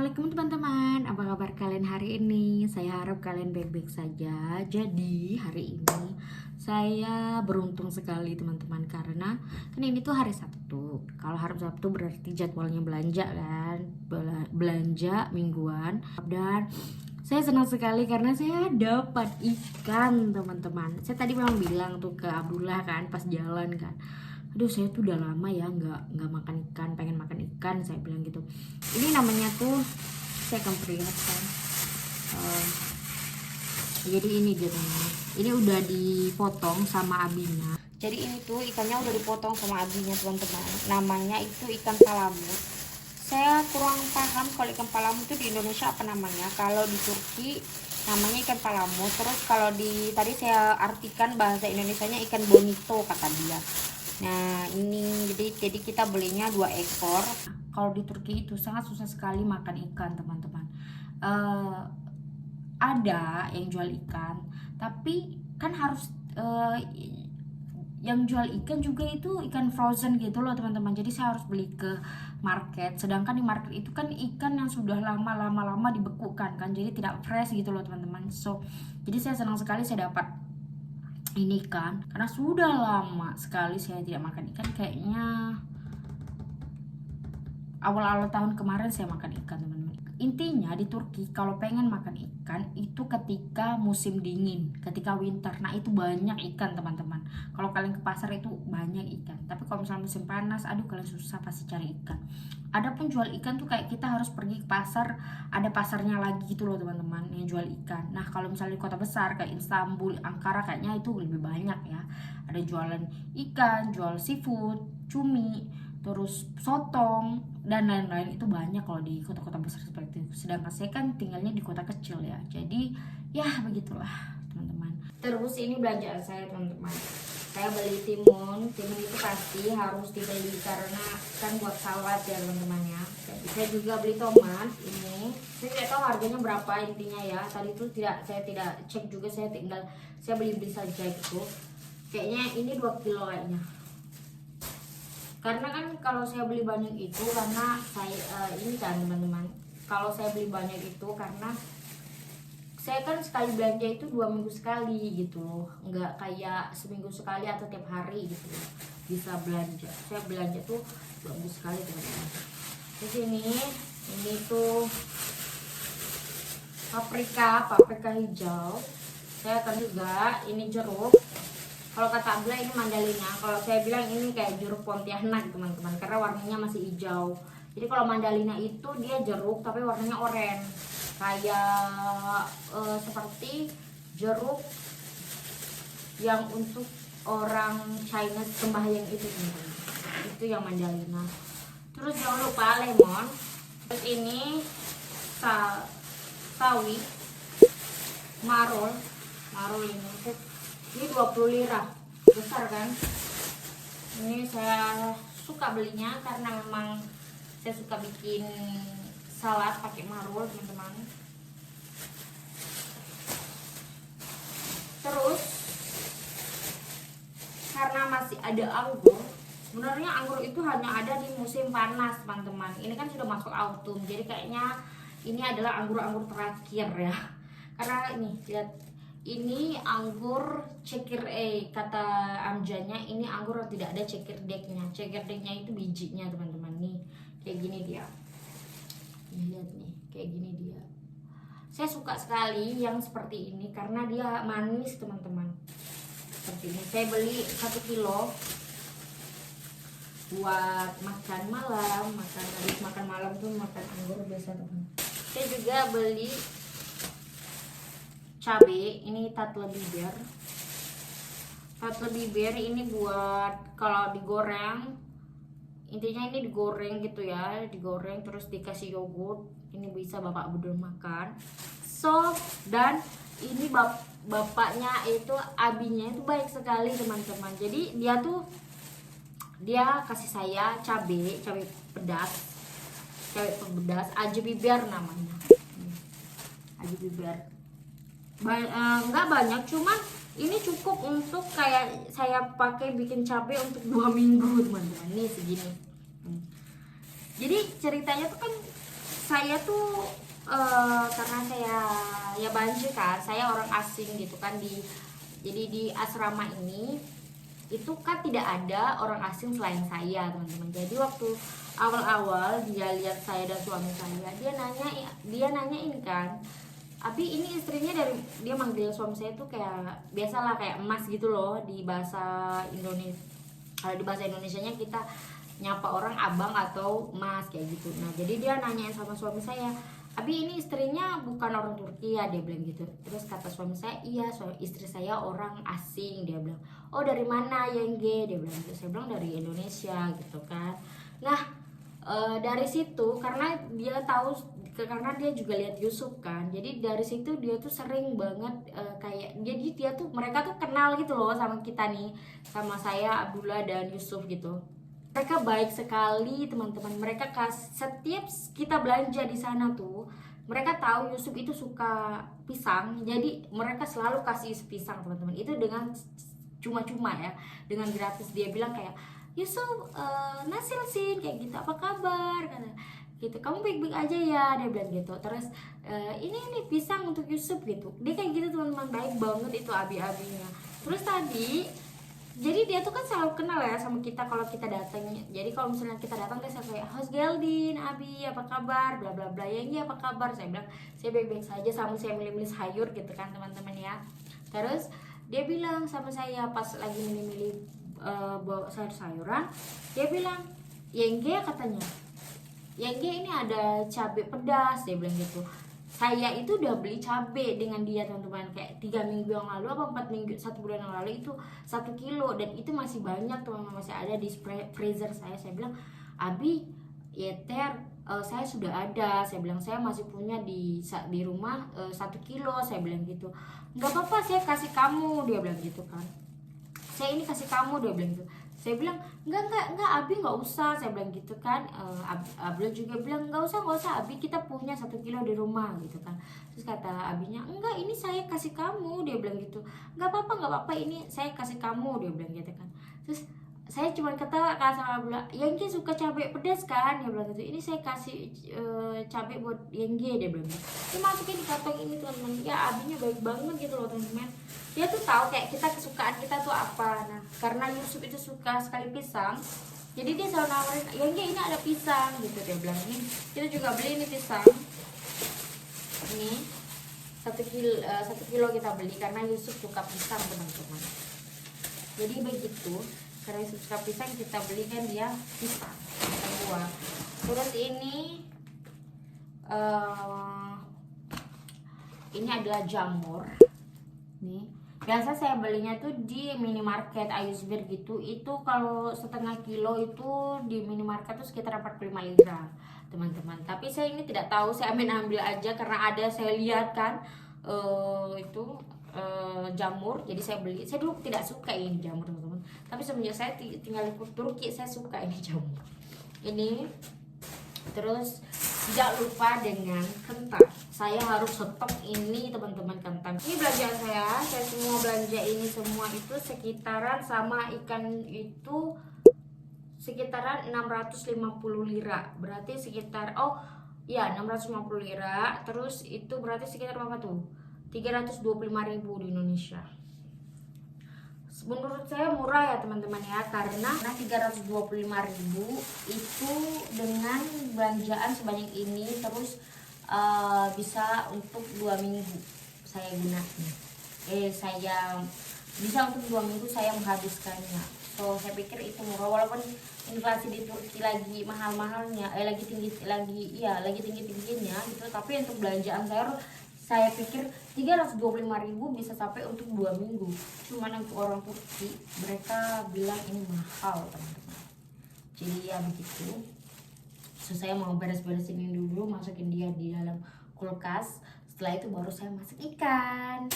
Assalamualaikum teman-teman, apa kabar kalian hari ini? Saya harap kalian baik-baik saja. Jadi hari ini saya beruntung sekali teman-teman, karena kan ini tuh hari Sabtu. Kalau hari Sabtu berarti jadwalnya belanja kan, belanja mingguan. Dan saya senang sekali karena saya dapat ikan teman-teman. Saya tadi memang bilang tuh ke Abdullah kan pas jalan kan, aduh saya tuh udah lama ya nggak makan ikan, pengen makan ikan, saya bilang gitu. Ini namanya tuh, saya akan perlihatkan. Jadi ini dia teman, ini udah dipotong sama abinya. Jadi ini tuh ikannya udah dipotong sama abinya teman-teman. Namanya itu ikan palamut. Saya kurang paham kalau ikan palamut itu di Indonesia apa namanya. Kalau di Turki namanya ikan palamut. Terus kalau di tadi saya artikan bahasa Indonesianya ikan bonito kata dia. Nah ini jadi kita belinya 2 ekor. Kalau di Turki itu sangat susah sekali makan ikan teman-teman. Ada yang jual ikan, tapi kan harus yang jual ikan juga itu ikan frozen gitu loh teman-teman. Jadi saya harus beli ke market. Sedangkan di market itu kan ikan yang sudah lama dibekukan kan, jadi tidak fresh gitu loh teman-teman. So jadi saya senang sekali saya dapat ini kan, karena sudah lama sekali saya tidak makan ikan. Kayaknya awal-awal tahun kemarin saya makan ikan teman-teman. Intinya di Turki kalau pengen makan ikan itu ketika musim dingin, ketika winter. Nah itu banyak ikan teman-teman. Kalau kalian ke pasar itu banyak ikan. Tapi kalau misalnya musim panas, aduh kalian susah pasti cari ikan. Adapun jual ikan tuh kayak kita harus pergi ke pasar, ada pasarnya lagi gitu loh teman-teman yang jual ikan. Nah kalau misalnya di kota besar kayak Istanbul, Ankara, kayaknya itu lebih banyak ya. Ada jualan ikan, jual seafood, cumi, terus sotong dan lain-lain. Itu banyak kalau di kota-kota besar seperti itu. Sedangkan saya kan tinggalnya di kota kecil ya, jadi ya begitulah teman-teman. Terus ini belanjaan saya teman-teman. Saya beli timun itu pasti harus dibeli karena kan buat salad ya teman-teman ya. Jadi saya juga beli tomat ini. Saya tidak tahu harganya berapa intinya ya. Tadi itu saya tidak cek juga, saya beli saja gitu. Kayaknya ini 2 kilo kayaknya. Karena kan kalau saya beli banyak itu karena saya ini kan teman-teman. Kalau saya beli banyak itu karena saya kan sekali belanja itu 2 minggu sekali gitu loh, nggak kayak seminggu sekali atau tiap hari gitu loh bisa belanja. Saya belanja tuh 2 minggu sekali teman-teman. Di sini ini tuh paprika hijau. Saya akan juga ini jeruk. Kalau kata Abla ini mandalina, kalau saya bilang ini kayak jeruk Pontianak teman-teman, karena warnanya masih hijau. Jadi kalau mandalina itu dia jeruk tapi warnanya oranye, kayak seperti jeruk yang untuk orang China sembahyang itu teman-teman. Itu yang mandalina. Terus jangan lupa lemon. Terus ini sawi, marul ini 20 lira, besar kan. Ini saya suka belinya karena memang saya suka bikin salad pakai marul teman-teman. Terus karena masih ada anggur, sebenarnya anggur itu hanya ada di musim panas teman-teman. Ini kan sudah masuk autumn, jadi kayaknya ini adalah anggur-anggur terakhir ya. Karena ini lihat, ini anggur cekir kata amjanya, ini anggur yang tidak ada cekirdeknya. Cekirdeknya itu bijinya teman-teman. Nih kayak gini dia. Lihat nih, kayak gini dia. Saya suka sekali yang seperti ini karena dia manis teman-teman. Seperti ini. Saya beli 1 kilo buat makan malam. Habis makan malam tuh makan anggur biasa teman. Saya juga beli cabai, ini tatle biber ini buat kalau digoreng. Intinya ini digoreng gitu ya, digoreng terus dikasih yogurt. Ini bisa bapak budul makan. So dan ini bapaknya itu abinya itu baik sekali teman-teman. Jadi dia kasih saya cabai pedas, aji biber namanya. Aji biber. Nggak banyak, cuman ini cukup untuk kayak saya pakai bikin cabai untuk 2 minggu teman-teman. Ini segini. Jadi ceritanya tuh kan saya tuh karena saya ya banjir kan, saya orang asing gitu kan, jadi di asrama ini itu kan tidak ada orang asing selain saya teman-teman. Jadi waktu awal-awal dia lihat saya dan suami saya, dia nanya ini kan, Abi ini istrinya dari, dia manggil suami saya tuh kayak biasalah kayak emas gitu loh di bahasa Indonesia. Kalau di bahasa Indonesianya kita nyapa orang abang atau mas kayak gitu. Nah jadi dia nanyain sama suami saya, Abi ini istrinya bukan orang Turki ya, dia bilang gitu. Terus kata suami saya, iya istri saya orang asing, dia bilang. Oh dari mana Yengge, dia bilang gitu. Saya bilang dari Indonesia gitu kan. Nah dari situ karena dia tahu, karena dia juga lihat Yusuf kan, jadi dari situ dia tuh sering banget kayak, jadi dia tuh, mereka tuh kenal gitu loh sama kita nih, sama saya Abdullah dan Yusuf gitu. Mereka baik sekali teman-teman. Mereka setiap kita belanja di sana tuh, mereka tahu Yusuf itu suka pisang, jadi mereka selalu kasih pisang teman-teman. Itu dengan cuma-cuma ya, dengan gratis. Dia bilang kayak, Yusuf Nasil sih kayak gitu, apa kabar kata gitu, kamu baik-baik aja ya, dia bilang gitu. Terus ini pisang untuk Yusuf gitu, dia kayak gitu teman-teman, baik banget itu abi-abinya. Terus tadi jadi dia tuh kan selalu kenal ya sama kita kalau kita datang. Jadi kalau misalnya kita datang dia selalu kayak, Host Geldin, Abi apa kabar, bla bla bla, ya ini apa kabar. Saya bilang saya baik-baik saja, sama saya milih-milih sayur gitu kan teman-teman ya. Terus dia bilang sama saya pas lagi milih-milih bawa sayur-sayuran, dia bilang, Yengge katanya, Yengge ini ada cabai pedas, dia bilang gitu. Saya itu udah beli cabai dengan dia teman-teman, kayak 3 minggu yang lalu apa 4 minggu, 1 bulan yang lalu itu 1 kilo, dan itu masih banyak teman-teman, masih ada di freezer saya. Saya bilang, Abi yeter, saya sudah ada, saya bilang saya masih punya di rumah 1 kilo, saya bilang gitu. Nggak apa-apa, saya kasih kamu, dia bilang gitu kan. Saya ini kasih kamu, dia bilang gitu. Saya bilang enggak Abi nggak usah, saya bilang gitu kan. Abdul juga bilang nggak usah Abi, kita punya 1 kilo di rumah gitu kan. Terus kata abinya, enggak ini saya kasih kamu, dia bilang gitu. Nggak apa-apa ini saya kasih kamu, dia bilang gitu kan. Terus saya cuma kata sama Abdul, Yengge suka cabai pedas kan, dia bilang gitu. Ini saya kasih cabai buat Yengge, dia bilang gitu. Dia masukin di kantong ini teman-teman. Ya abinya baik banget gitu loh teman-teman. Dia tuh tahu kayak kita, kesukaan kita tuh apa. Nah karena Yusuf itu suka sekali pisang, jadi dia selalu nawarin, Yengge ini ada pisang gitu, dia bilang. Ini kita juga beli ini pisang, ini 1 kilo kita beli karena Yusuf suka pisang teman-teman. Jadi begitu, karena Yusuf suka pisang kita beli kan dia pisang buah. Terus ini adalah jamur nih. Biasa saya belinya tuh di minimarket Ayusbir gitu. Itu kalau setengah kilo itu di minimarket tuh sekitar 45 lira teman-teman. Tapi saya ini tidak tahu, saya ambil aja karena ada, saya lihat kan jamur, jadi saya beli. Saya dulu tidak suka ini jamur teman-teman, tapi semenjak saya tinggal di Turki saya suka ini jamur ini. Terus tidak lupa dengan kentang, saya harus stok ini teman-teman, kentang. Ini belanjaan saya semua belanja ini semua itu sekitaran sama ikan itu sekitaran 650 lira, berarti sekitar 650 lira. Terus itu berarti sekitar berapa tuh, 325.000 di Indonesia. Menurut saya murah ya teman-teman ya, karena 325.000 itu dengan belanjaan sebanyak ini, terus bisa untuk 2 minggu saya gunakan. Saya bisa untuk 2 minggu saya menghabiskannya. So saya pikir itu murah, walaupun inflasi di Turki lagi mahal-mahalnya, lagi tinggi-tingginya gitu, tapi untuk belanjaan saya pikir 325.000 bisa sampai untuk 2 minggu. Cuman untuk orang Turki, mereka bilang ini mahal teman-teman. Jadi ya begitu. So saya mau beres-beresin ini dulu, masukin dia di dalam kulkas. Setelah itu baru saya masak ikan.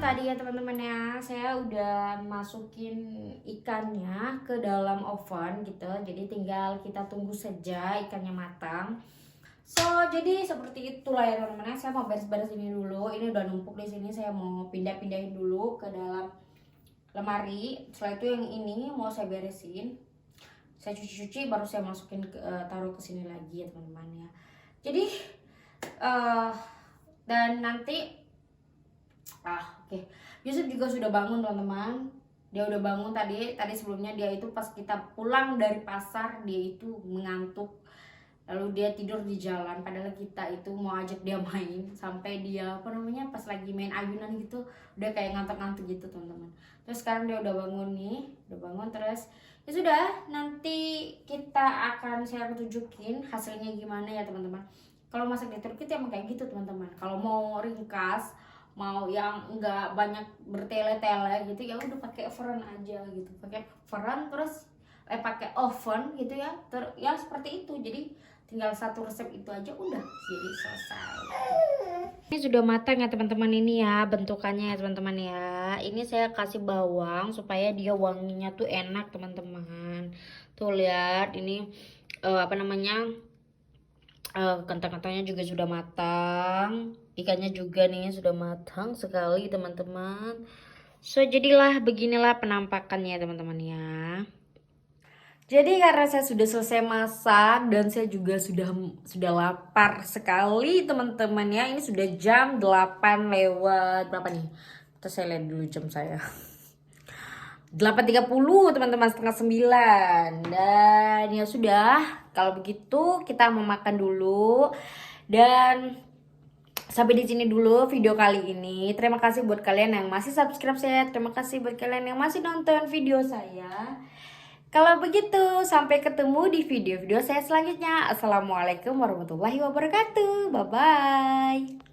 tadi ya teman-teman ya, saya udah masukin ikannya ke dalam oven gitu. Jadi tinggal kita tunggu saja ikannya matang. So, jadi seperti itulah ya teman-teman. Saya mau beres-beres ini dulu. Ini udah numpuk di sini. Saya mau pindah-pindahin dulu ke dalam lemari. Setelah itu yang ini mau saya beresin. Saya cuci-cuci baru saya masukin taruh ke sini lagi ya teman-teman ya. Jadi dan nanti oke. Yusuf juga sudah bangun teman-teman. Dia udah bangun tadi sebelumnya dia itu pas kita pulang dari pasar dia itu mengantuk. Lalu dia tidur di jalan padahal kita itu mau ajak dia main sampai dia pas lagi main ayunan gitu udah kayak ngantuk-ngantuk gitu teman-teman. Terus sekarang dia udah bangun nih, udah bangun terus ya sudah nanti kita akan saya tunjukin hasilnya gimana ya teman-teman. Kalau masak di Turki itu emang kayak gitu teman-teman. Kalau mau ringkas, mau yang enggak banyak bertele-tele gitu ya udah pakai oven aja gitu. Pakai oven terus pakai oven gitu ya. Ya seperti itu. Jadi tinggal satu resep itu aja udah jadi selesai. Ini sudah matang ya teman-teman ini ya bentukannya ya teman-teman ya. Ini saya kasih bawang supaya dia wanginya tuh enak teman-teman. Tuh lihat ini kentang-kentangnya juga sudah matang, ikannya juga nih sudah matang sekali teman-teman. So jadilah beginilah penampakannya teman-teman ya. Jadi karena saya sudah selesai masak dan saya juga sudah lapar sekali teman-teman ya. Ini sudah jam 8 lewat berapa nih? Terus saya lihat dulu jam saya. 8.30 teman-teman, setengah 9. Dan ya sudah, kalau begitu kita mau makan dulu. Dan sampai di sini dulu video kali ini. Terima kasih buat kalian yang masih subscribe saya. Terima kasih buat kalian yang masih nonton video saya. Kalau begitu, sampai ketemu di video-video saya selanjutnya. Assalamualaikum warahmatullahi wabarakatuh. Bye-bye.